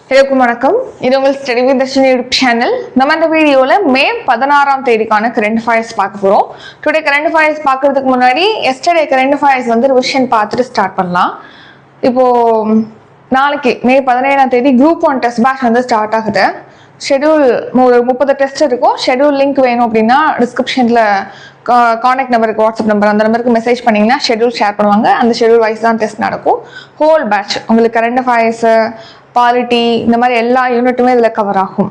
எல்லாருக்கும் வணக்கம். இது உங்கள் study with Dharshini YouTube channel. நம்ம இந்த வீடியோவில் மே 16ஆம் தேதிக்கான கரண்ட் அஃபேர்ஸ் பார்க்க போகிறோம். டுடே கரண்ட் அஃபேர்ஸ் பார்க்கறதுக்கு முன்னாடி எஸ்டர்டே கரண்ட் அஃபேர்ஸ் ரிவிஷன் பார்த்துட்டு ஸ்டார்ட் பண்ணலாம். இப்போது நாளைக்கு மே 17ஆம் தேதி குரூப் 1 டெஸ்ட் பேட்ச் ஸ்டார்ட் ஆகுது. ஷெடியூல் ஒரு 30 டெஸ்ட் இருக்கும். ஷெடியூல் லிங்க் வேணும் அப்படின்னா டிஸ்கிரிப்ஷனில் கான்டாக்ட் நம்பருக்கு வாட்ஸ்அப் நம்பர் அந்த நம்பருக்கு மெசேஜ் பண்ணிங்கன்னா ஷெடியூல் ஷேர் பண்ணுவாங்க. அந்த ஷெடியூல் வைஸ் தான் டெஸ்ட் நடக்கும். ஹோல் பேட்ச் உங்களுக்கு கரண்ட் அஃபேர்ஸு, பாலிட்டி, இந்த மாதிரி எல்லா யூனிட்டுமே இதில் கவர் ஆகும்.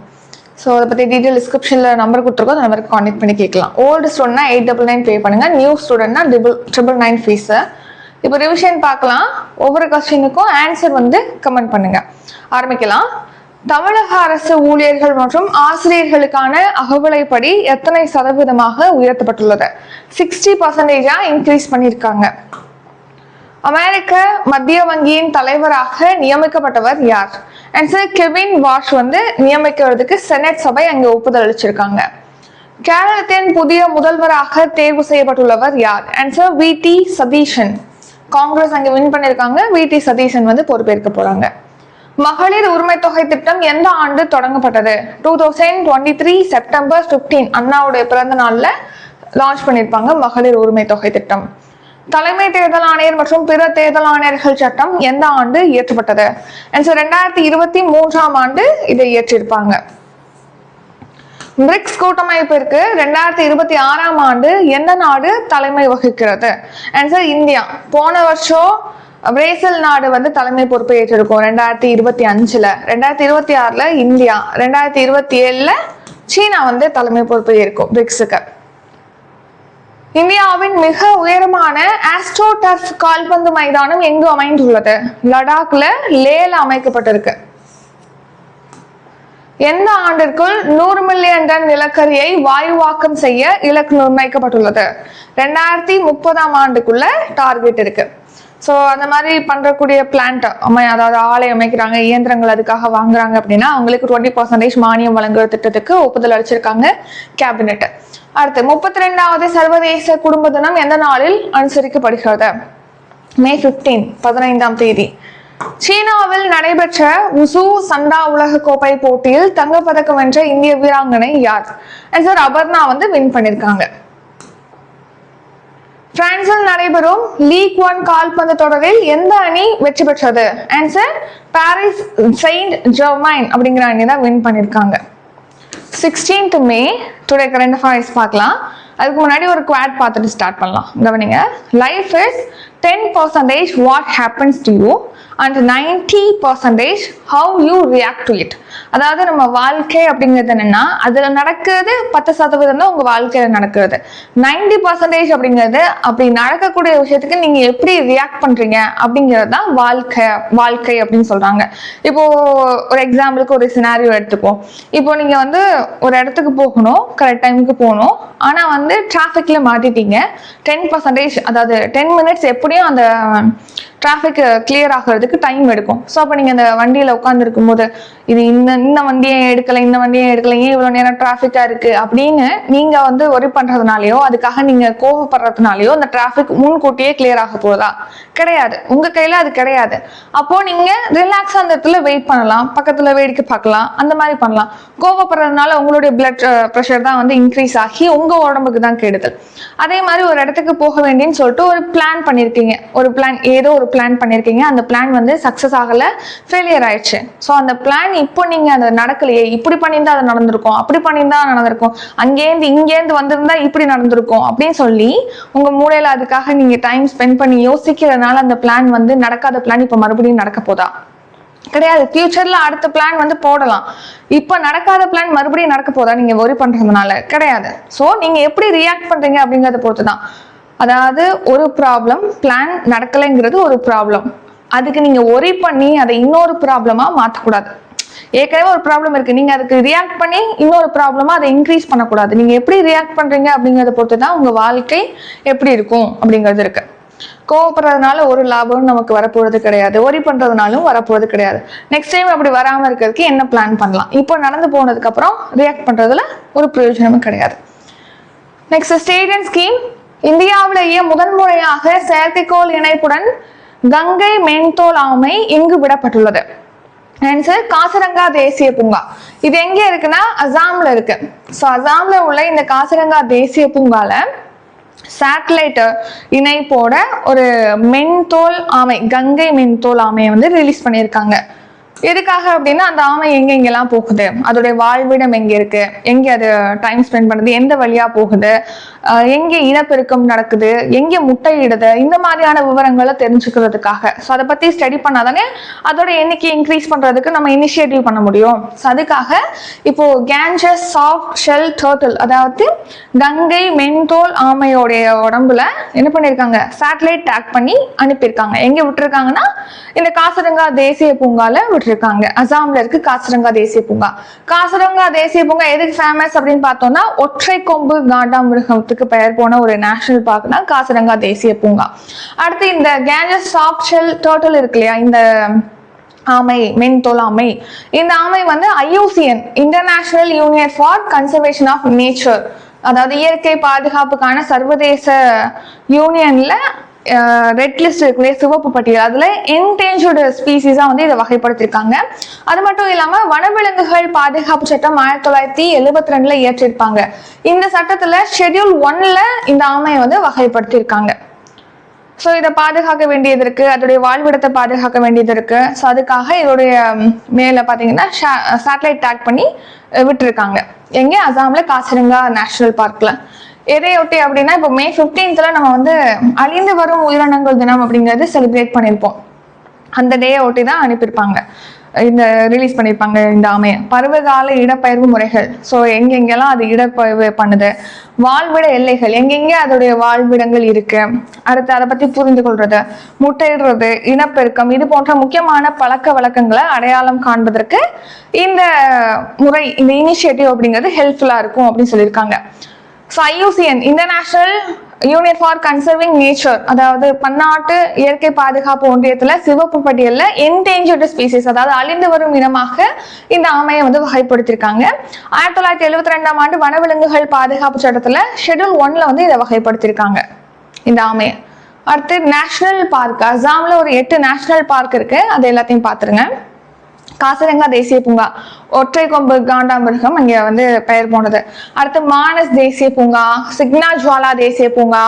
ஸோ அதை பற்றி டீட்டெயில் டிஸ்கிரிப்ஷனில் நம்பர் கொடுத்துருக்கோம். அந்த நம்பருக்கு கான்டெக்ட் பண்ணி கேட்கலாம். ஓல்டு ஸ்டூடெண்ட்னா 899 பே பண்ணுங்கள். நியூ ஸ்டூடெண்ட்னா 999 ஃபீஸு. இப்போ ரிவிஷன் பார்க்கலாம். ஒவ்வொரு கொஸ்டினுக்கும் ஆன்சர் கமெண்ட் பண்ணுங்க. ஆரம்பிக்கலாம். தமிழக அரசு ஊழியர்கள் மற்றும் ஆசிரியர்களுக்கான அகவிலைப்படி எத்தனை சதவீதமாக உயர்த்தப்பட்டுள்ளது? 60% இன்க்ரீஸ் பண்ணியிருக்காங்க. அமெரிக்க மத்திய வங்கியின் தலைவராக நியமிக்கப்பட்டவர் யார்? ஆன்சர் கெவின் வாஷ் நியமிக்கிறதுக்கு செனட் சபை அங்கே ஒப்புதல் அளிச்சிருக்காங்க. கேரளத்தின் புதிய முதல்வராக தேர்வு செய்யப்பட்டுள்ளவர் யார்? Answer VT Satheesan. காங்கிரஸ் அங்கே வின் பண்ணியிருக்காங்க. VT சதீஷன் பொறுப்பேற்க போறாங்க. மகளிர் உரிமை தொகை திட்டம் எந்த ஆண்டு தொடங்கப்பட்டது? 2023 செப்டம்பர் 15 அண்ணாவுடைய பிறந்த நாள்ல லான்ச் பண்ணியிருப்பாங்க மகளிர் உரிமை தொகை திட்டம். தலைமை தேர்தல் ஆணையர் மற்றும் பிற தேர்தல் ஆணையர்கள் சட்டம் எந்த ஆண்டு இயற்றப்பட்டது? ஆன்சர் 2023ஆம் ஆண்டு இதை இயற்றிருப்பாங்க. பிரிக்ஸ் கூட்டமைப்பிற்கு 2026ஆம் ஆண்டு எந்த நாடு தலைமை வகிக்கிறது? Answer India. போன வருஷம் பிரேசில் நாடு தலைமை பொறுப்பை ஏற்றிருக்கும் 2025ல. 2026ல இந்தியா, 2027ல சீனா தலைமை பொறுப்பை ஏற்கும் பிரிக்ஸுக்கு. இந்தியாவின் மிக உயரமான ஆஸ்ட்ரோ டர்ஃப் கால்பந்து மைதானம் எங்கு அமைந்துள்ளது? லடாக்ல லேல அமைக்கப்பட்டிருக்கு. எந்த ஆண்டிற்குள் 100 மில்லியன் டன் நிலக்கரியை வாயுவாக்கம் செய்ய இலக்கு நிர்ணயிக்கப்பட்டுள்ளது? 2030ஆம் ஆண்டுக்குள்ள டார்கெட் இருக்கு. ஸோ அந்த மாதிரி பண்றக்கூடிய பிளான்ட் அதாவது ஆலை அமைக்கிறாங்க, இயந்திரங்கள் அதுக்காக வாங்குறாங்க அப்படின்னா அவங்களுக்கு 20% மானியம் வழங்குற திட்டத்துக்கு ஒப்புதல் அளிச்சிருக்காங்க கேபினெட். அடுத்து 32வது சர்வதேச குடும்ப தினம் எந்த நாளில் அனுசரிக்கப்படுகிறது? மே 15ஆம் தேதி. சீனாவில் நடைபெற்ற உசு சண்டா உலக கோப்பை போட்டியில் தங்கப்பதக்கம் வென்ற இந்திய வீராங்கனை யார்? ஆன்சர் அபர்ணா வின் பண்ணிருக்காங்க. பிரான்சில் நடைபெறும் லீக் 1 கால்பந்து தொடரில் எந்த அணி வெற்றி பெற்றது? ஆன்சர் பாரிஸ் செயின்ட் ஜெர்மைன் அப்படிங்கிற அணி தான் வின் பண்ணிருக்காங்க. 16th மே டுடே கரண்ட் அஃபேர்ஸ் பார்க்கலாம். அதுக்கு முன்னாடி ஒரு குவாட் பார்த்துட்டு ஸ்டார்ட் பண்ணலாம். கவனிங்க. Life is 10% what happens to you and 90% how you react to it. அதாவது நம்ம வாழ்க்கை அப்படிங்கிறது என்னன்னா அதுல நடக்கிறது 10% தான் உங்க வாழ்க்கையில நடக்கிறது. 90% அப்படிங்கிறது அப்படி நடக்கக்கூடிய விஷயத்துக்கு நீங்க எப்படி ரியாக்ட் பண்றீங்க அப்படிங்கிறது தான் வாழ்க்கை அப்படின்னு சொல்றாங்க. இப்போ ஒரு எக்ஸாம்பிளுக்கு ஒரு சினாரியோ எடுத்துப்போம். இப்போ நீங்க ஒரு இடத்துக்கு போகணும், கரெக்ட் டைமுக்கு போகணும். ஆனா டிராஃபிக்ல மாட்டிட்டீங்க. 10% அதாவது 10 மினிட்ஸ் எப்படியும் அந்த டிராஃபிக் கிளியர் ஆகிறதுக்கு டைம் எடுக்கும். ஸோ அப்போ நீங்கள் அந்த வண்டியில் உட்காந்துருக்கும் போது இது இந்த வண்டியை எடுக்கலை, இந்த வண்டியை எடுக்கலை, ஏன் இவ்வளோ நேரம் டிராஃபிக்காக இருக்கு அப்படின்னு நீங்கள் ஒரி பண்ணுறதுனாலையோ அதுக்காக நீங்கள் கோவப்படுறதுனாலையோ அந்த டிராஃபிக் முன்கூட்டியே கிளியர் ஆக போகுதா? கிடையாது. உங்கள் கையில் அது கிடையாது. அப்போ நீங்கள் ரிலாக்ஸாக அந்த இடத்துல வெயிட் பண்ணலாம், பக்கத்தில் வேடிக்கை பார்க்கலாம், அந்த மாதிரி பண்ணலாம். கோவப்படுறதுனால உங்களுடைய பிளட் ப்ரெஷர் தான் இன்க்ரீஸ் ஆகி உங்கள் உடம்புக்கு தான் கெடுதல். அதே மாதிரி ஒரு இடத்துக்கு போக வேண்டியன்னு சொல்லிட்டு ஒரு பிளான் பண்ணியிருக்கீங்க, ஏதோ ஒரு பிளான் பண்ணியிருக்கீங்க. அந்த பிளான் சக்சஸ் ஆகல, ஃபெயிலியர் ஆயிடுச்சு. ஸோ அந்த பிளான் இப்போ நீங்க அந்த நடக்கலையே, இப்படி பண்ணியிருந்தா அது நடந்திருக்கும், அப்படி பண்ணியிருந்தா நடந்திருக்கும், இங்கேருந்து வந்திருந்தா இப்படி நடந்திருக்கும் அப்படின்னு சொல்லி உங்க மூளையில அதுக்காக நீங்க டைம் ஸ்பெண்ட் பண்ணி யோசிக்கிறதுனால அந்த பிளான் நடக்காத பிளான் இப்போ மறுபடியும் நடக்க போதா? கிடையாது. ஃபியூச்சர்ல அடுத்த பிளான் போடலாம். இப்ப நடக்காத பிளான் மறுபடியும் நடக்க போதா நீங்க ஒரி பண்றதுனால? கிடையாது. ஸோ நீங்க எப்படி ரியாக்ட் பண்றீங்க அப்படிங்கறத பொறுத்துதான். அதாவது ஒரு ப்ராப்ளம், பிளான் நடக்கலைங்கிறது ஒரு ப்ராப்ளம். அதுக்கு நீங்க ஒரி பண்ணி அதை இன்னொரு ப்ராப்ளமா மாற்றக்கூடாது. ஏற்கனவே ஒரு ப்ராப்ளம் இருக்கு, நீங்க அதுக்கு ரியாக்ட் பண்ணி இன்னொரு ப்ராப்ளமா அதை இன்க்ரீஸ் பண்ணக்கூடாது. நீங்க எப்படி ரியாக்ட் பண்றீங்க அப்படிங்கறத பொறுத்து தான் உங்க வாழ்க்கை எப்படி இருக்கும் அப்படிங்கிறது இருக்கு. கோவப்படுறதுனால ஒரு லாபமும் நமக்கு வரப்போறது கிடையாது, ஒரி பண்றதுனாலும் வரப்போறது கிடையாது. நெக்ஸ்ட் டைம் அப்படி வராம இருக்கிறதுக்கு என்ன பிளான் பண்ணலாம்? இப்போ நடந்து போனதுக்கு அப்புறம் ரியாக்ட் பண்றதுல ஒரு பிரயோஜனமும் கிடையாது. Next stadium scheme. இந்தியாவிலேயே முதன்முறையாக செயற்கைக்கோள் இணைப்புடன் கங்கை மென்தோல் ஆமை எங்கு விடப்பட்டுள்ளது? ஆன்சர் காசிரங்கா தேசிய பூங்கா. இது எங்க இருக்குன்னா அசாம்ல இருக்கு. ஸோ அசாம்ல உள்ள இந்த காசிரங்கா தேசிய பூங்கால சேட்டலைட் இணைப்போட ஒரு மென்தோல் ஆமை, கங்கை மென்தோல் ஆமையை வந்து ரிலீஸ் பண்ணியிருக்காங்க. எதுக்காக அப்படின்னா அந்த ஆமை எங்கெங்கெல்லாம் போகுது, அதோடைய வாழ்விடம் எங்க இருக்கு, எங்க அது டைம் ஸ்பெண்ட் பண்ணுது, எந்த வழியா போகுது, எங்க இனப்பெருக்கம் நடக்குது, எங்க முட்டையிடுது, இந்த மாதிரியான விவரங்களை தெரிஞ்சுக்கிறதுக்காக. ஸோ அதை பத்தி ஸ்டடி பண்ணாதானே அதோட எண்ணிக்கை இன்க்ரீஸ் பண்றதுக்கு நம்ம இனிஷியேட்டிவ் பண்ண முடியும். ஸோ அதுக்காக இப்போ கேஞ்சஸ் சாஃப்ட் ஷெல் டர்ட்டில், அதாவது கங்கை மென்தோல் ஆமையோடைய உடம்புல என்ன பண்ணியிருக்காங்க, சேட்டலைட் டேக் பண்ணி அனுப்பியிருக்காங்க. எங்க விட்டுருக்காங்கன்னா இந்த காசிரங்கா தேசிய பூங்கால விட்டுருக்காங்க. அசாம்ல இருக்கு காசிரங்கா தேசிய பூங்கா. காசிரங்கா தேசிய பூங்கா எதுக்கு ஃபேமஸ் அப்படின்னு பார்த்தோம்னா ஒற்றை கொம்பு காண்டாமிருகத்துக்கு பெயர் போன ஒரு நேஷனல் பார்க் தான் காசிரங்கா தேசிய பூங்கா. அடுத்து இந்த கேஞ்சஸ் சாஃப்ட் ஷெல் டர்ட்டில் இருக்கு இல்லையா, இந்த ஆமை, மென்தோல் ஆமை, இந்த ஆமை வந்து IUCN international union for conservation of nature, அதாவது இயற்கை பாதுகாப்புக்கான சர்வதேச யூனியன்ல ரெட் லிஸ்ட் இருக்குல்லையே, சிவப்பு பட்டியல், அதுல என்டேஞ்சர்டு ஸ்பீசிஸா வந்து இதை வகைப்படுத்திருக்காங்க. அது மட்டும் இல்லாம வனவிலங்குகள் பாதுகாப்பு சட்டம் 1972 இயற்றிருப்பாங்க. இந்த சட்டத்துல ஷெட்யூல் 1ல இந்த ஆமையை வந்து வகைப்படுத்தியிருக்காங்க. ஸோ இதை பாதுகாக்க வேண்டியது இருக்கு, அதோடைய வாழ்விடத்தை பாதுகாக்க வேண்டியது இருக்கு. ஸோ அதுக்காக இதோடைய மேல பாத்தீங்கன்னா சேட்டலைட் டேக் பண்ணி விட்டுருக்காங்க. எங்க அசாம்ல காசிரங்கா நேஷனல் பார்க்ல. எதையொட்டி அப்படின்னா இப்போ May 15th நம்ம வந்து அழிந்து வரும் உயிரினங்கள் தினம் அப்படிங்கிறது செலிப்ரேட் பண்ணியிருப்போம். அந்த டேயை ஒட்டி தான் அனுப்பியிருப்பாங்க, இந்த ரிலீஸ் பண்ணியிருப்பாங்க இந்த ஆமையை. பருவகால இடப்பெயர்வு முறைகள், ஸோ எங்கெங்கெல்லாம் அது இடப்பெயர்வு பண்ணுது, வாழ்விட எல்லைகள் எங்கெங்கே அதோடைய வாழ்விடங்கள் இருக்கு, அடுத்து அதை பத்தி புரிந்து கொள்றது, முட்டையிடுறது, இனப்பெருக்கம், இது போன்ற முக்கியமான பழக்க வழக்கங்களை அடையாளம் காண்பதற்கு இந்த முறை, இந்த இனிஷியேட்டிவ் அப்படிங்கிறது ஹெல்ப்ஃபுல்லா இருக்கும் அப்படின்னு சொல்லியிருக்காங்க. So IUCN international union for conserving nature, அதாவது பன்னாட்டு இயற்கை பாதுகாப்பு ஒன்றியத்துல சிவப்பு பட்டியல்ல என்டேஞ்சர்டு ஸ்பீசிஸ், அதாவது அழிந்து வரும் இனமாக இந்த ஆமையை வந்து வகைப்படுத்திருக்காங்க. 1972 வனவிலங்குகள் பாதுகாப்பு சட்டத்துல ஷெட்யூல் 1ல வந்து இதை வகைப்படுத்திருக்காங்க இந்த ஆமையை. அடுத்து நேஷனல் பார்க், அசாம்ல ஒரு 8 நேஷனல் பார்க் இருக்கு, அது எல்லாத்தையும் பாத்துருங்க. காசிரங்கா தேசிய பூங்கா, ஒற்றை கொம்பு காண்டாமிருகம் அங்க வந்து பெயர் போனது. அடுத்து மானஸ் தேசிய பூங்கா, சிக்னா ஜுவாலா தேசிய பூங்கா,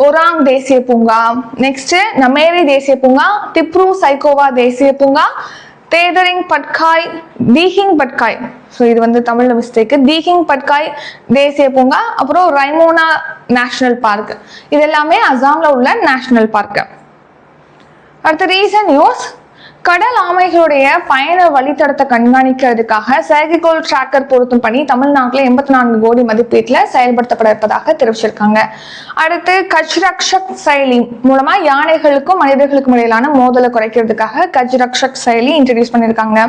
ஒராங் தேசிய பூங்கா, நெக்ஸ்ட் நமேரி தேசிய பூங்கா, டிப்ரு சைக்கோவா தேசிய பூங்கா, தேதரிங் பட்காய், தீஹிங் பட்காய், ஸோ இது வந்து தமிழ்ல மிஸ்டேக், தீஹிங் பட்காய் தேசிய பூங்கா, அப்புறம் ரைமோனா நேஷனல் பார்க். இது எல்லாமே அசாம்ல உள்ள நேஷனல் பார்க். அடுத்து ரீசன்ட் நியூஸ், கடல் ஆமைகளுடைய பயண வழித்தடத்தை கண்காணிக்கிறதுக்காக செயற்கைக்கோள் டிராக்கர் பொருத்தும் பணி தமிழ்நாட்டில் 84 கோடி மதிப்பீட்டில் செயல்படுத்தப்பட இருப்பதாக தெரிவிச்சிருக்காங்க. அடுத்து கஜ் ரக்ஷக் செயலி மூலமா யானைகளுக்கும் மனிதர்களுக்கும் இடையிலான மோதலை குறைக்கிறதுக்காக கஜ் ரக்ஷக் செயலி இன்ட்ரடியூஸ் பண்ணியிருக்காங்க.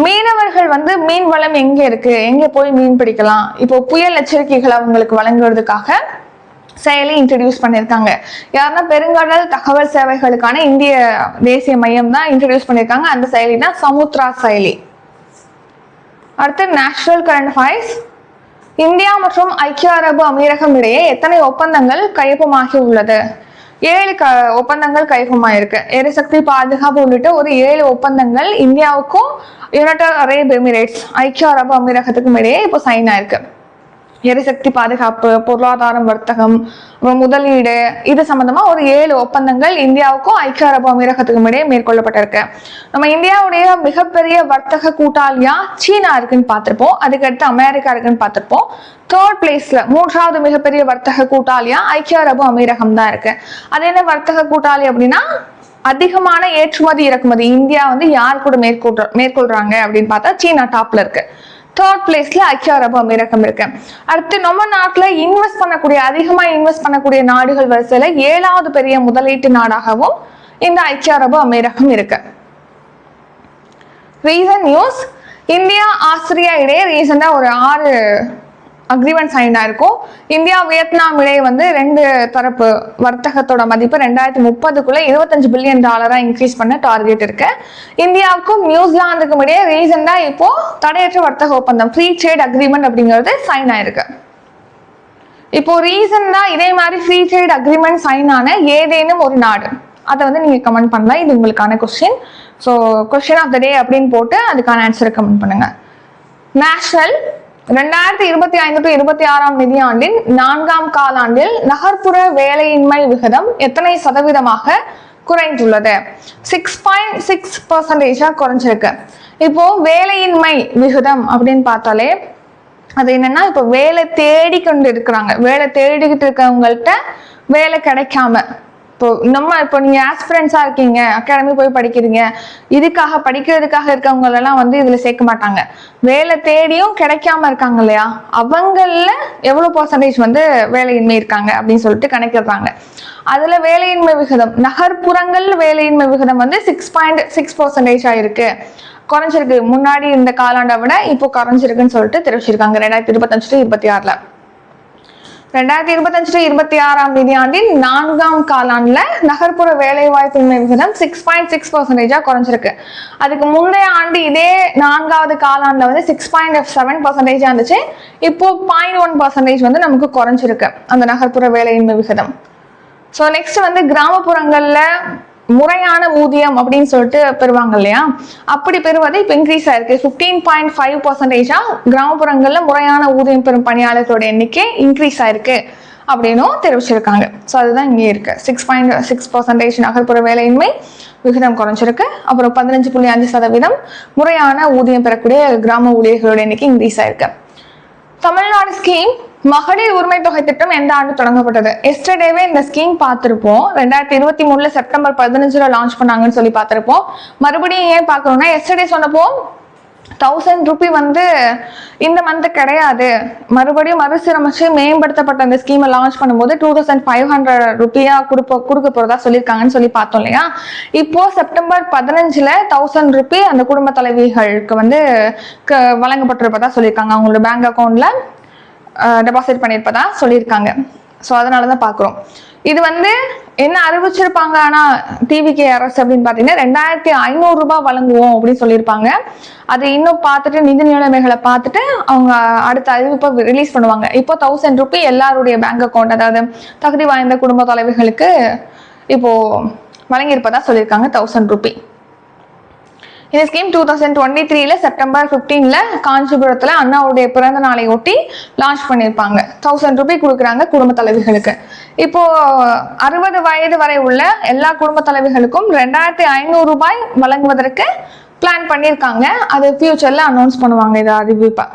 மீனவர்கள் வந்து மீன் வளம் எங்க இருக்கு, எங்க போய் மீன் பிடிக்கலாம், இப்போ புயல் எச்சரிக்கைகள் அவங்களுக்கு வழங்குவதற்காக செயலி இன்ட்ரடியூஸ் பண்ணியிருக்காங்க. யாருன்னா பெருங்கடல் தகவல் சேவைகளுக்கான இந்திய தேசிய மையம் தான் இன்ட்ரடியூஸ் பண்ணியிருக்காங்க. அந்த செயலி தான் சமுத்ரா செயலி. அடுத்து நேஷனல் கரண்ட் அஃபேர்ஸ், இந்தியா மற்றும் ஐக்கிய அரபு அமீரகம் இடையே எத்தனை ஒப்பந்தங்கள் கையொப்பமாகி உள்ளது? 7 ஒப்பந்தங்கள் கையொப்பமாயிருக்கு. எரிசக்தி பாதுகாப்பு உள்ளிட்ட ஒரு 7 ஒப்பந்தங்கள் இந்தியாவுக்கும் யுனைடெட் அரேப் எமிரேட்ஸ், ஐக்கிய அரபு அமீரகத்துக்கும் இடையே இப்போ சைன் ஆயிருக்கு. எரிசக்தி பாதுகாப்பு, பொருளாதாரம், வர்த்தகம், முதலீடு, இது சம்பந்தமா ஒரு 7 ஒப்பந்தங்கள் இந்தியாவுக்கும் ஐக்கிய அரபு அமீரகத்துக்கும் இடையே மேற்கொள்ளப்பட்டிருக்கு. நம்ம இந்தியாவுடைய மிகப்பெரிய வர்த்தக கூட்டாளியா சீனா இருக்குன்னு பார்த்திருப்போம், அதுக்கடுத்து அமெரிக்கா இருக்குன்னு பார்த்திருப்போம். 3rd பிளேஸ்ல 3வது மிகப்பெரிய வர்த்தக கூட்டாளியா ஐக்கிய அரபு அமீரகம் தான் இருக்கு. அது என்ன வர்த்தக கூட்டாளி அப்படின்னா அதிகமான ஏற்றுமதி இறக்குமதி இந்தியா வந்து யார் கூட மேற்கொள்றாங்க அப்படின்னு பார்த்தா சீனா டாப்ல இருக்கு. 3rd பிளேஸ்ல ஐக்கிய அரபு அமீரகம் இருக்கு. அடுத்து நம்ம நாட்டுல அதிகமா இன்வெஸ்ட் பண்ணக்கூடிய நாடுகள் வரிசையில 7வது பெரிய முதலீட்டு நாடாகவும் இந்த ஐக்கிய அரபு அமீரகம் இருக்கு. ரீசன்ட் நியூஸ், இந்தியா ஆஸ்திரியா இடையே ரீசெண்டா ஒரு 6 அக்ரிமெண்ட் சைன் ஆயிருக்கும். இந்தியா வியட்நாம் இடையே வந்து 2 தரப்பு வர்த்தகத்தோட மதிப்பு 2030க்குள்ள $25 பில்லியன் இன்க்ரீஸ் பண்ண டார்கெட் இருக்கு. இந்தியாவுக்கும் நியூசிலாந்துக்கும் இடையே ரீசெண்டா இப்போ தடையற்ற வர்த்தக ஒப்பந்தம், ஃப்ரீ ட்ரேட் அக்ரிமெண்ட் அப்படிங்கிறது சைன் ஆயிருக்கு. இப்போ ரீசெண்டா இதே மாதிரி ஃப்ரீ ட்ரேட் அக்ரிமெண்ட் சைன் ஆன ஏதேனும் ஒரு நாடு, அதை வந்து நீங்க கமெண்ட் பண்ணலாம். இது உங்களுக்கான question. So question of the day அப்படின்னு போட்டு அதுக்கான ஆன்சரை கமெண்ட் பண்ணுங்க. நேஷனல் 2025 to 26 நிதியாண்டின் 4ஆம் காலாண்டில் நகர்ப்புற வேலையின்மை விகிதம் எத்தனை சதவீதமாக குறைந்துள்ளது? 6.6% குறைஞ்சிருக்கு. இப்போ வேலையின்மை விகிதம் அப்படின்னு பார்த்தாலே அது என்னன்னா, இப்போ வேலை தேடிக்கொண்டு இருக்கிறாங்க, வேலை தேடிக்கிட்டு இருக்கவங்கள்ட்ட வேலை கிடைக்காம, இப்போ நீங்க ஆஸ்பிரன்ஸா இருக்கீங்க, அகாடமி போய் படிக்கிறீங்க, இதுக்காக படிக்கிறதுக்காக இருக்கவங்களெல்லாம் வந்து இதுல சேர்க்க மாட்டாங்க. வேலை தேடியும் கிடைக்காம இருக்காங்க இல்லையா, அவங்கள எவ்வளவு பெர்சன்டேஜ் வந்து வேலையின்மை இருக்காங்க அப்படின்னு சொல்லிட்டு கணக்கிடுறாங்க. அதுல வேலையின்மை விகிதம் நகர்ப்புறங்கள் வேலையின்மை விகிதம் வந்து 6.6% இருக்கு, குறைஞ்சிருக்கு. முன்னாடி இந்த காலாண்டை விட இப்போ குறைஞ்சிருக்குன்னு சொல்லிட்டு தெரிவிச்சிருக்காங்க 2025 to 26. 2025 to 26 நிதியாண்டின் 4ஆம் காலாண்டுல நகர்ப்புற வேலைவாய்ப்பின்மை விகிதம் 6.6% குறைஞ்சிருக்கு. அதுக்கு முந்தைய ஆண்டு இதே 4வது காலாண்டுல வந்து 6.7% இருந்துச்சு. இப்போ 0.1% வந்து நமக்கு குறைஞ்சிருக்கு அந்த நகர்ப்புற வேலையின்மை விகிதம். ஸோ நெக்ஸ்ட் வந்து கிராமப்புறங்கள்ல முறையான ஊதியம் அப்படின்னு சொல்லிட்டு பெறுவாங்க இல்லையா, அப்படி பெறுவது இப்போ இன்க்ரீஸ் ஆயிருக்கு. 15.5% கிராமப்புறங்கள்ல முறையான ஊதியம் பெறும் பணியாளர்களோட எண்ணிக்கை இன்க்ரீஸ் ஆயிருக்கு அப்படின்னும் தெரிவிச்சிருக்காங்க. ஸோ அதுதான் இங்கே இருக்கு. 6.6% நகர்ப்புற வேலையின்மை விகிதம் குறைஞ்சிருக்கு. அப்புறம் 15.5% முறையான ஊதியம் பெறக்கூடிய கிராம ஊழியர்களோட எண்ணிக்கை இன்க்ரீஸ் ஆயிருக்கு. தமிழ்நாடு ஸ்கீம் மகளிர் உரிமை தொகை திட்டம் எந்த ஆண்டு தொடங்கப்பட்டது? எஸ்டர்டேவே இந்த ஸ்கீம் பார்த்திருப்போம். 2023 செப்டம்பர் 15 லான்ச் பண்ணாங்கன்னு சொல்லி பார்த்திருப்போம். மறுபடியும் ஏன் பார்க்கணும்னா, எஸ்டர்டே சொன்னப்போ 1000 ரூபி வந்து இந்த மந்த் கிடையாது, மறுபடியும் மறுசீரமைச்சு மேம்படுத்தப்பட்ட அந்த ஸ்கீமை லான்ச் பண்ணும்போது 2500 ரூபியா கொடுக்க போறதா சொல்லியிருக்காங்கன்னு சொல்லி பார்த்தோம் இல்லையா. இப்போ செப்டம்பர் 15 1000 ரூபி அந்த குடும்ப தலைவிகளுக்கு வந்து வழங்கப்பட்டிருப்பதா சொல்லியிருக்காங்க. அவங்களோட பேங்க் அக்கௌண்ட்ல டெபாசிட் பண்ணியிருப்பதா சொல்லியிருக்காங்க. ஸோ அதனாலதான் பாக்குறோம். இது வந்து என்ன அறிவிச்சிருப்பாங்க, ஆனா டிவிகே அரசு அப்படின்னு பாத்தீங்கன்னா 2500 ரூபாய் வழங்குவோம் அப்படின்னு சொல்லியிருப்பாங்க. அது இன்னும் பார்த்துட்டு நிதி நிலைமைகளை பார்த்துட்டு அவங்க அடுத்த அறிவிப்பை ரிலீஸ் பண்ணுவாங்க. இப்போ 1000 ரூபி எல்லாருடைய பேங்க் அக்கௌண்ட், அதாவது தகுதி வாய்ந்த குடும்ப தலைவிகளுக்கு இப்போ வழங்கியிருப்பதா சொல்லியிருக்காங்க 1000 ரூபி. இந்த ஸ்கீம் 2023 செப்டம்பர் 15 காஞ்சிபுரத்துல அண்ணாவுடைய பிறந்த நாளை ஒட்டி லான்ச் பண்ணியிருப்பாங்க. 1000 ரூபி கொடுக்குறாங்க குடும்ப தலைவிகளுக்கு. இப்போ 60 வயது வரை உள்ள எல்லா குடும்ப தலைவிகளுக்கும் 2500 ரூபாய் வழங்குவதற்கு பிளான் பண்ணியிருக்காங்க. அது ஃபியூச்சர்ல அனௌன்ஸ் பண்ணுவாங்க இதை அறிவிப்பா.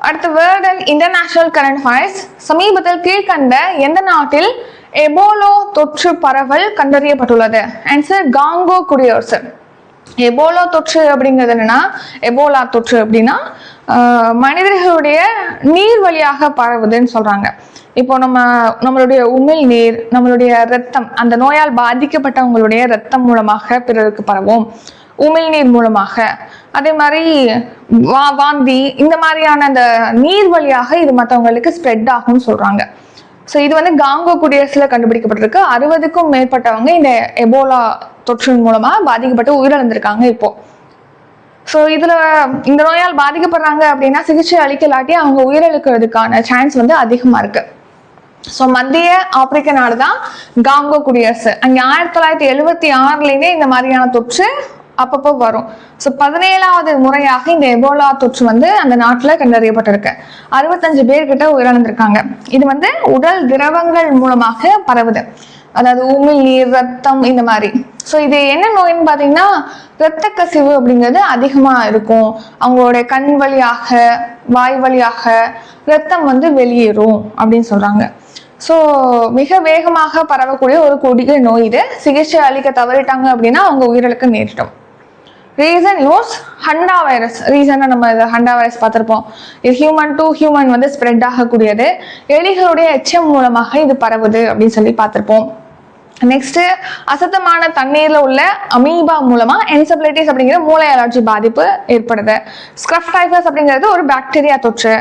அடுத்து world and international current affairs. சமீபத்தில் கீழ்கண்ட எந்த நாட்டில் எபோலா தொற்று பரவல் கண்டறியப்பட்டுள்ளது? ஆன்சர் காங்கோ குடியரசு. எபோலா தொற்று அப்படிங்கிறது என்னன்னா, எபோலா தொற்று அப்படின்னா மனிதர்களுடைய நீர் வழியாக பரவுதுன்னு சொல்றாங்க. இப்போ நம்மளுடைய உமிழ் நீர், நம்மளுடைய ரத்தம், அந்த நோயால் பாதிக்கப்பட்டவங்களுடைய ரத்தம் மூலமாக பிறருக்கு பரவும், உமிழ்நீர் மூலமாக, அதே மாதிரி வாந்தி, இந்த மாதிரியான அந்த நீர் வழியாக இது மற்றவங்களுக்கு ஸ்ப்ரெட் ஆகும்னு சொல்றாங்க. ஸோ இது வந்து காங்கோ குடியரசுல கண்டுபிடிக்கப்பட்டிருக்கு. 60க்கும் மேற்பட்டவங்க இந்த எபோலா தொற்றின் மூலமா பாதிக்கப்பட்டு உயிரிழந்திருக்காங்க இப்போ. ஸோ இதுல இந்த நோயால் பாதிக்கப்படுறாங்க அப்படின்னா சிகிச்சை அளிக்கலாட்டி அவங்க உயிரிழக்கிறதுக்கான சான்ஸ் வந்து அதிகமா இருக்கு. ஸோ மத்திய ஆப்பிரிக்க நாடு தான் காங்கோ குடியரசு. அங்கே 1976 இந்த மாதிரியான தொற்று அப்பப்போ வரும். ஸோ 17வது முறையாக இந்த எபோலா தொற்று வந்து அந்த நாட்டில் கண்டறியப்பட்டிருக்கு. 65 பேர்கிட்ட உயிரிழந்திருக்காங்க. இது வந்து உடல் திரவங்கள் மூலமாக பரவுது, அதாவது உமிழ்நீர், ரத்தம், இந்த மாதிரி. ஸோ இது என்ன நோய்னு பார்த்தீங்கன்னா, இரத்த கசிவு அப்படிங்கிறது அதிகமாக இருக்கும். அவங்களுடைய கண் வழியாக, வாய் வழியாக ரத்தம் வந்து வெளியேறும் அப்படின்னு சொல்றாங்க. ஸோ மிக வேகமாக பரவக்கூடிய ஒரு கொடிய நோய் இது. சிகிச்சை அளிக்க தவறிட்டாங்க அப்படின்னா அவங்க உயிரிழக்க நேரிடும். Reason is hanta virus. ரீசனா நம்ம ஹண்டா வைரஸ் பார்த்திருப்போம். இது ஹியூமன் டு ஹியூமன் வந்து ஸ்ப்ரெட் ஆகக்கூடியது. எலிகளுடைய எச்சம் மூலமாக இது பரவுது அப்படின்னு சொல்லி பார்த்திருப்போம். நெக்ஸ்ட், அசுத்தமான தண்ணீர்ல உள்ள அமீபா மூலமா என்செபலைட்டிஸ் அப்படிங்கிற மூளை அலர்ஜி பாதிப்பு ஏற்படுது. ஸ்க்ரஃப் டைஃபஸ் அப்படிங்கிறது ஒரு பாக்டீரியா தொற்று.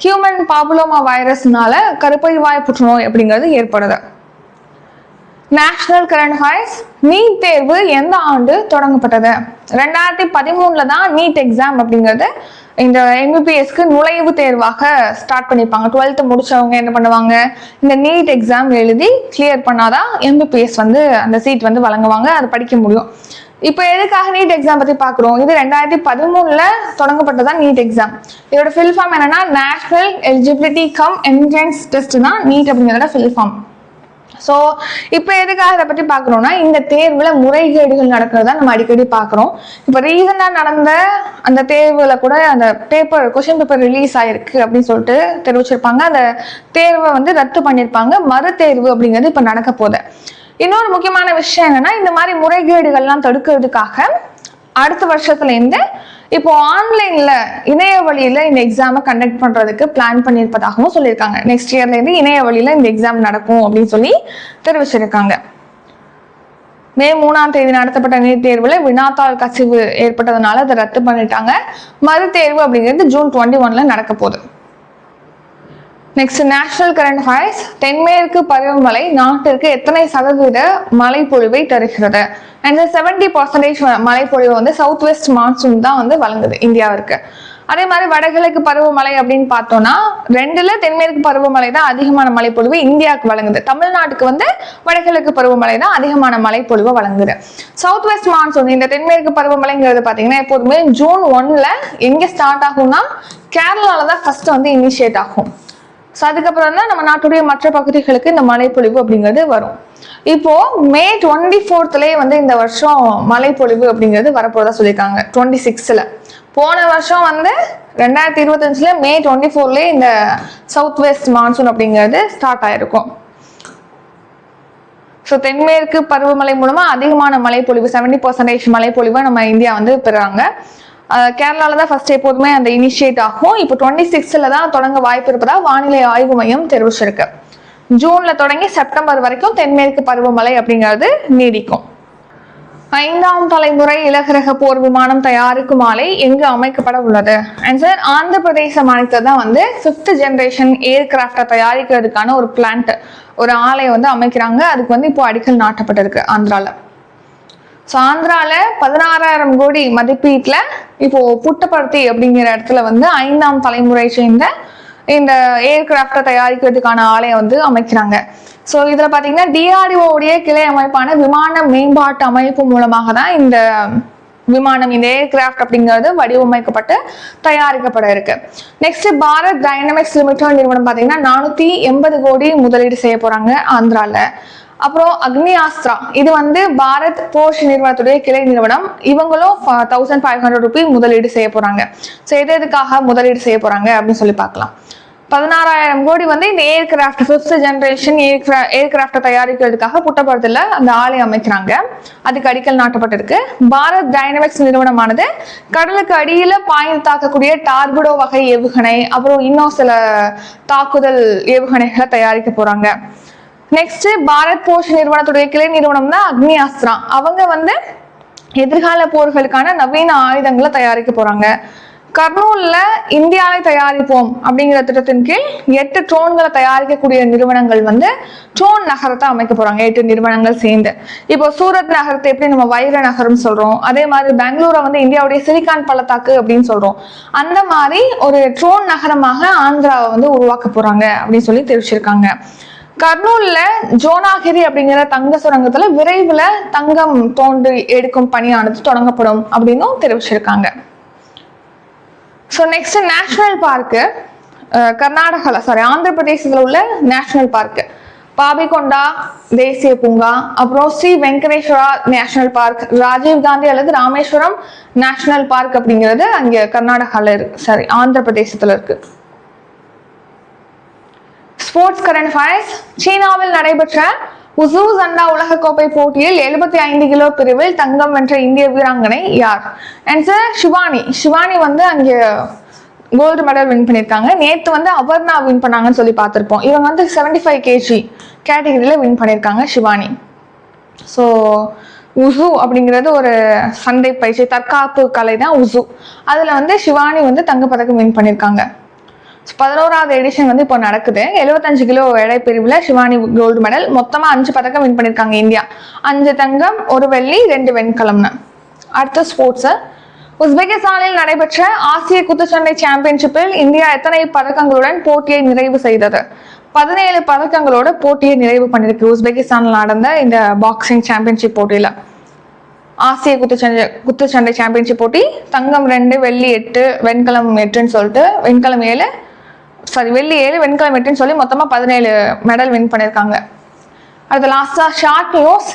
ஹியூமன் பாப்புலோமா வைரஸ்னால கருப்பை வாய் புற்றுநோய் அப்படிங்கிறது ஏற்படுது. National current affairs. நீட் தேர்வு எந்த ஆண்டு தொடங்கப்பட்டது? 2013 தான் நீட் எக்ஸாம் அப்படிங்கிறது இந்த எம்பிபிஎஸ்க்கு நுழைவு தேர்வாக ஸ்டார்ட் பண்ணியிருப்பாங்க. 12th முடிச்சவங்க என்ன பண்ணுவாங்க, இந்த நீட் எக்ஸாம் எழுதி கிளியர் பண்ணாதான் எம்பிபிஎஸ் வந்து அந்த சீட் வந்து வழங்குவாங்க, அது படிக்க முடியும். இப்போ எதுக்காக நீட் எக்ஸாம் பத்தி பாக்குறோம்? இது 2013 தொடங்கப்பட்டதான் நீட் எக்ஸாம். இதோட ஃபில் ஃபார்ம் என்னன்னா national eligibility come entrance test தான் நீட் அப்படிங்கிறத ஃபில் ஃபார்ம். ஸோ இப்போ எதுக்காக இதை பற்றி பார்க்குறோம்னா இந்த தேர்வில் முறைகேடுகள் நடக்கிறதா நம்ம அடிக்கடி பார்க்குறோம். இப்போ ரீசெண்டாக நடந்த அந்த தேர்வில் கூட அந்த கொஸ்டின் பேப்பர் ரிலீஸ் ஆயிருக்கு அப்படின்னு சொல்லிட்டு தெரிவிச்சிருப்பாங்க. அந்த தேர்வை வந்து ரத்து பண்ணியிருப்பாங்க. மறு தேர்வு அப்படிங்கிறது இப்போ நடக்க போகுது. இன்னொரு முக்கியமான விஷயம் என்னன்னா இந்த மாதிரி முறைகேடுகள்லாம் தடுக்கிறதுக்காக அடுத்த வருஷத்துலேருந்து இப்போ ஆன்லைன்ல இணைய வழியில இந்த எக்ஸாமை கண்டக்ட் பண்றதுக்கு பிளான் பண்ணியிருப்பதாகவும் சொல்லியிருக்காங்க. நெக்ஸ்ட் இயர்ல இருந்து இணைய வழியில இந்த எக்ஸாம் நடக்கும் அப்படின்னு சொல்லி தெரிவிச்சிருக்காங்க. மே 3ஆம் தேதி நடத்தப்பட்ட நீட் தேர்வுல வினாத்தாள் கசிவு ஏற்பட்டதுனால அதை ரத்து பண்ணிட்டாங்க. மறு தேர்வு அப்படிங்கிறது ஜூன் 21 நடக்க போகுது. Next national current affairs. தென்மேற்கு பருவமழை நாட்டிற்கு எத்தனை சதவீத மழைப்பொழிவை தருகிறது? அண்ட் 70% மழைப்பொழிவு வந்து சவுத் வெஸ்ட் மான்சூன் தான் வந்து வழங்குது இந்தியாவிற்கு. அதே மாதிரி வடகிழக்கு பருவமழை அப்படின்னு பார்த்தோம்னா 2ல தென்மேற்கு பருவமழை தான் அதிகமான மழைப்பொழிவு இந்தியாவுக்கு வழங்குது. தமிழ்நாட்டுக்கு வந்து வடகிழக்கு பருவமழை தான் அதிகமான மழைப்பொழிவை வழங்குது. சவுத் வெஸ்ட் மான்சூன் இந்த தென்மேற்கு பருவமழைங்கிறது பார்த்தீங்கன்னா எப்போதுமே ஜூன் 1 எங்க ஸ்டார்ட் ஆகும்னா கேரளால தான் ஃபர்ஸ்ட் வந்து இனிஷியேட் ஆகும். ஸோ அதுக்கப்புறம் தான் நம்ம நாட்டுடைய மற்ற பகுதிகளுக்கு இந்த மழைப்பொழிவு அப்படிங்கிறது வரும். இப்போ மே 24 வந்து இந்த வருஷம் மழைப்பொழிவு அப்படிங்கிறது வரப்போறதா சொல்லியிருக்காங்க 26. போன வருஷம் வந்து 2025 மே 24 இந்த சவுத் வெஸ்ட் மான்சூன் அப்படிங்கிறது ஸ்டார்ட் ஆயிருக்கும். ஸோ தென்மேற்கு பருவமழை மூலமா அதிகமான மழைப்பொழிவு 70% மழைப்பொழிவை நம்ம இந்தியா வந்து பெறாங்க. கேரளால தான் ஃபர்ஸ்ட் எப்போதுமே அந்த இனிஷியேட் ஆகும். இப்போ 26 தான் தொடங்க வாய்ப்பு இருப்பதா வானிலை ஆய்வு மையம் தெரிவிச்சிருக்கு. ஜூன்ல தொடங்கி செப்டம்பர் வரைக்கும் தென்மேற்கு பருவமழை அப்படிங்கிறது நீடிக்கும். 5ஆம் தலைமுறை இலகுரக போர் விமானம் தயாரிக்கும் ஆலை எங்கு அமைக்கப்பட உள்ளது? ஆன்சர் ஆந்திர பிரதேச மாநிலத்தில் தான் வந்து 5th ஜெனரேஷன் ஏர்கிராஃப்டை தயாரிக்கிறதுக்கான ஒரு பிளான்ட் ஒரு ஆலை வந்து அமைக்கிறாங்க. அதுக்கு வந்து இப்போ அடிக்கல் நாட்டப்பட்டிருக்கு ஆந்திரால. ஸோ ஆந்திரால 16,000 கோடி மதிப்பீட்டில் இப்போ புட்டபர்த்தி அப்படிங்கிற இடத்துல வந்து 5ஆம் தலைமுறை சேர்ந்த இந்த ஏர்கிராஃப்டை தயாரிக்கிறதுக்கான ஆலையை வந்து அமைக்கிறாங்க. ஸோ இதில் பார்த்தீங்கன்னா DRDO கிளை அமைப்பான விமான மேம்பாட்டு அமைப்பு மூலமாக தான் இந்த விமானம் இந்த ஏர்கிராஃப்ட் அப்படிங்கிறது வடிவமைக்கப்பட்டு தயாரிக்கப்பட இருக்கு. நெக்ஸ்ட் பாரத் டைனமிக்ஸ் லிமிடெட் நிறுவனம் பார்த்தீங்கன்னா 480 கோடி முதலீடு செய்ய போறாங்க ஆந்திரால. அப்புறம் அக்னி ஆஸ்திரா இது வந்து பாரத் போர்ஷ் நிறுவனத்துடைய கிளை நிறுவனம். இவங்களும் 1500 ரூபாய் முதலீடு செய்ய போறாங்க. ஸோ எதுக்காக முதலீடு செய்ய போறாங்க அப்படின்னு சொல்லி பார்க்கலாம். 16,000 கோடி வந்து இந்த ஏர்கிராஃப்ட் 5th ஜெனரேஷன் ஏர்கிராஃப்டை தயாரிக்கிறதுக்காக புட்டபர்த்தில அந்த ஆலை அமைக்கிறாங்க. அதுக்கு அடிக்கல் நாட்டப்பட்டிருக்கு. பாரத் டைனமிக்ஸ் நிறுவனமானது கடலுக்கு அடியில பாய்ந்து தாக்கக்கூடிய டார்பிடோ வகை ஏவுகணை அப்புறம் இன்னும் சில தாக்குதல் ஏவுகணைகளை தயாரிக்க போறாங்க. நெக்ஸ்ட் பாரத் போர்ஷ் நிறுவனத்துடைய கிளை நிறுவனம் தான் அக்னி ஆஸ்திரா. அவங்க வந்து எதிர்கால போர்களுக்கான நவீன ஆயுதங்களை தயாரிக்க போறாங்க. கர்னூல்ல இந்தியாவை தயாரிப்போம் அப்படிங்கிற திட்டத்தின் கீழ் 8 ட்ரோன்களை தயாரிக்கக்கூடிய நிறுவனங்கள் வந்து ட்ரோன் நகரத்தை அமைக்க போறாங்க. 8 நிறுவனங்கள் சேர்ந்து. இப்போ சூரத் நகரத்தை எப்படி நம்ம வைர நகரம் சொல்றோம், அதே மாதிரி பெங்களூரை வந்து இந்தியாவுடைய சிலிகான் பள்ளத்தாக்கு அப்படின்னு சொல்றோம். அந்த மாதிரி ஒரு ட்ரோன் நகரமாக ஆந்திராவை வந்து உருவாக்க போறாங்க அப்படின்னு சொல்லி தெரிவிச்சிருக்காங்க. கர்னூல்ல ஜோனாகிரி அப்படிங்கிற தங்க சுரங்கத்துல விரைவில் தங்கம் தோண்டி எடுக்கும் பணியானது தொடங்கப்படும் அப்படின்னும் தெரிவிச்சிருக்காங்க. So next national park Andhra பிரதேசத்தில் உள்ள நேஷனல் பார்க்கு பாபிகொண்டா தேசிய பூங்கா, அப்புறம் ஸ்ரீ வெங்கடேஸ்வரா நேஷனல் பார்க், ராஜீவ் காந்தி அல்லது ராமேஸ்வரம் நேஷனல் பார்க் அப்படிங்கிறது அங்கே கர்நாடகாவில் இருக்கு, ஆந்திர பிரதேசத்தில் இருக்கு. Sports current affairs. சீனாவில் நடைபெற்ற உசூ சண்டா உலகக்கோப்பை போட்டியில் 75 கிலோ பிரிவில் தங்கம் வென்ற இந்திய வீராங்கனை யார்? ஆன்சர் சிவானி வந்து அங்கே கோல்டு மெடல் வின் பண்ணியிருக்காங்க. நேற்று வந்து அபர்ணா வின் பண்ணாங்கன்னு சொல்லி பார்த்துருப்போம். இவங்க வந்து 75 kg கேட்டகரியில் வின் பண்ணியிருக்காங்க சிவானி. ஸோ உசு அப்படிங்கிறது ஒரு சண்டை பயிற்சி தற்காப்பு கலை தான் உசு. அதில் வந்து சிவானி வந்து தங்கப்பதக்கம் வின் பண்ணியிருக்காங்க. 11வது எடிஷன் வந்து இப்போ நடக்குது. 75 கிலோ எடை பிரிவில் சிவானி கோல்டு மெடல். மொத்தமாக 5 பதக்கம் வின் பண்ணியிருக்காங்க இந்தியா. 5 தங்கம் 1 வெள்ளி 2 வெண்கலம்னு. அடுத்த ஸ்போர்ட்ஸ். உஸ்பெகிஸ்தானில் நடைபெற்ற ஆசிய குத்துச்சண்டை சாம்பியன்ஷிப்பில் இந்தியா எத்தனை பதக்கங்களுடன் போட்டியை நிறைவு செய்தது? 17 பதக்கங்களோட போட்டியை நிறைவு பண்ணிருக்கு உஸ்பெகிஸ்தானில் நடந்த இந்த பாக்ஸிங் சாம்பியன்ஷிப் போட்டியில. ஆசிய குத்துச்சண்டை சாம்பியன்ஷிப் போட்டி தங்கம் 2 வெள்ளி 8 வெண்கலம் 8ன்னு சொல்லிட்டு வெள்ளி 7 வெண்கலம் 8ன்னு சொல்லி மொத்தமாக 17 மெடல் வின் பண்ணியிருக்காங்க. அடுத்து லாஸ்டா ஷார்ட் நியூஸ்.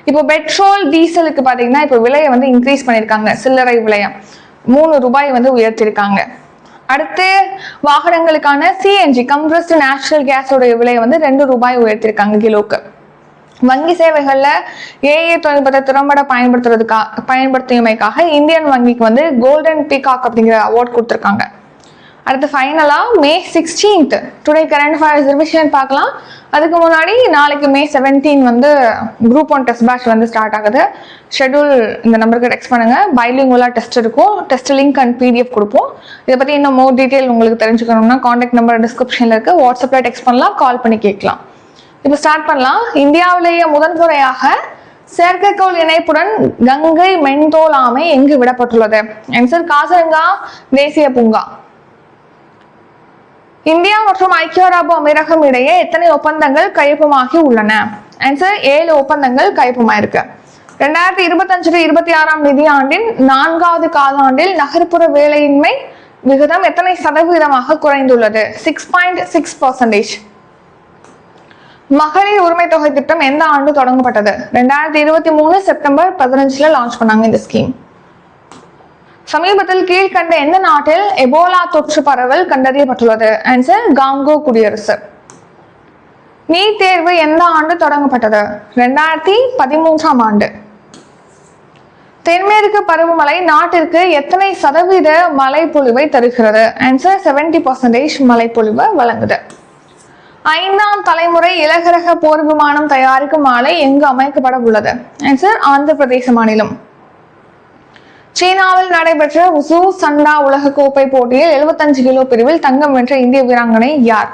இப்போ பெட்ரோல் டீசலுக்கு பார்த்தீங்கன்னா இப்போ விலையை வந்து இன்க்ரீஸ் பண்ணியிருக்காங்க. சில்லறை விலையை 3 ரூபாய் வந்து உயர்த்திருக்காங்க. அடுத்து வாகனங்களுக்கான சிஎன்ஜி கம்ப்ரஸ்டு நேச்சுரல் கேஸோடைய விலையை வந்து 2 ரூபாய் உயர்த்திருக்காங்க கிலோக்கு. வங்கி சேவைகள்ல ஏஐ தொழில்நுட்பத்தை திறம்பட பயன்படுத்தியமைக்காக இந்தியன் வங்கிக்கு வந்து கோல்டன் பீகாக் அப்படிங்கிற அவார்ட் கொடுத்துருக்காங்க. அடுத்து ஃபைனலா May 16th today current affairs revision பார்க்கலாம். அதுக்கு முன்னாடி நாளைக்கு May 17 வந்து குரூப் 1 டெஸ்ட் பேட்ச் வந்து ஸ்டார்ட் ஆகுது. ஷெட்யூல் இந்த நம்பருக்கு டெக்ஸ்ட் பண்ணுங்க. பைலிங்குவலா டெஸ்ட் இருக்கும். டெஸ்ட் லிங்க் அண்ட் PDF கொடுப்போம். இதை பத்தி இன்னும் மோர் டீடைல் உங்களுக்கு தெரிஞ்சுக்கணும்னா கான்டாக்ட் நம்பர் டிஸ்கிரிப்ஷன்ல இருக்கு. வாட்ஸ்அப்ல டெக்ஸ்ட் பண்ணலாம், கால் பண்ணி கேட்கலாம். இப்போ ஸ்டார்ட் பண்ணலாம். இந்தியாவிலேயே முதன்முறையாக செயற்கைக்கோள் இணைப்புடன் கங்கை மென்தோல் ஆமை எங்கு விடப்பட்டுள்ளது? ஆன்சர் காசிரங்கா தேசிய பூங்கா. இந்தியா மற்றும் ஐக்கிய அரபு அமீரகம் இடையே எத்தனை ஒப்பந்தங்கள் கையொப்பமாகி உள்ளன? ஆன்சர் 7 ஒப்பந்தங்கள் கையொப்பமாயிருக்கு. 2025-26 நிதியாண்டின் 4வது காலாண்டில் நகர்ப்புற வேலையின்மை விகிதம் எத்தனை சதவீதமாக குறைந்துள்ளது? 6.6%. மகளிர் உரிமை தொகை திட்டம் எந்த ஆண்டு தொடங்கப்பட்டது? 2023 செப்டம்பர் 15 லான்ச் பண்ணாங்க இந்த ஸ்கீம். சமீபத்தில் கீழ்கண்ட எந்த நாட்டில் எபோலா தொற்று பரவல் கண்டறியப்பட்டுள்ளது? ஆன்சர் காங்கோ குடியரசு. நீட் தேர்வு எந்த ஆண்டு தொடங்கப்பட்டது? 2013 ஆண்டு. தென்மேற்கு பருவமழை நாட்டிற்கு எத்தனை சதவீத மழைப்பொழிவை தருகிறது? ஆன்சர் 70% மழைப்பொழிவை வழங்குது. 5ஆம் தலைமுறை இலகுரக போர் விமானம் தயாரிக்கும் ஆலை எங்கு அமைக்கப்பட உள்ளது? ஆன்சர் ஆந்திர பிரதேச மாநிலம். சீனாவில் நடைபெற்ற உசு சண்டா உலக கோப்பை போட்டியில் 75 கிலோ பிரிவில் தங்கம் வென்ற இந்திய வீராங்கனை யார்?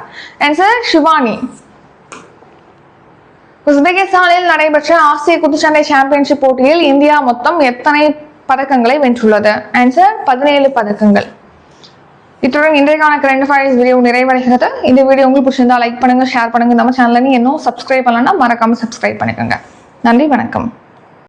ஆன்சர் ஷிவானி. உஸ்பெகிஸ்தானில் நடைபெற்ற ஆசிய குத்துச்சண்டை சாம்பியன்ஷிப் போட்டியில் இந்தியா மொத்தம் எத்தனை பதக்கங்களை வென்றுள்ளது? ஆன்சர் 17 பதக்கங்கள். இத்துடன் இன்றைக்கான கரண்ட் அஃபேர்ஸ் வீடியோ நிறைவடைகிறது. இந்த வீடியோ உங்களுக்கு பிடிச்சிருந்தா லைக் பண்ணுங்க, ஷேர் பண்ணுங்க. நம்ம சேனலை இன்னும் சப்ஸ்கிரைப் பண்ணலன்னா மறக்காம சப்ஸ்கிரைப் பண்ணிக்கோங்க. நன்றி, வணக்கம்.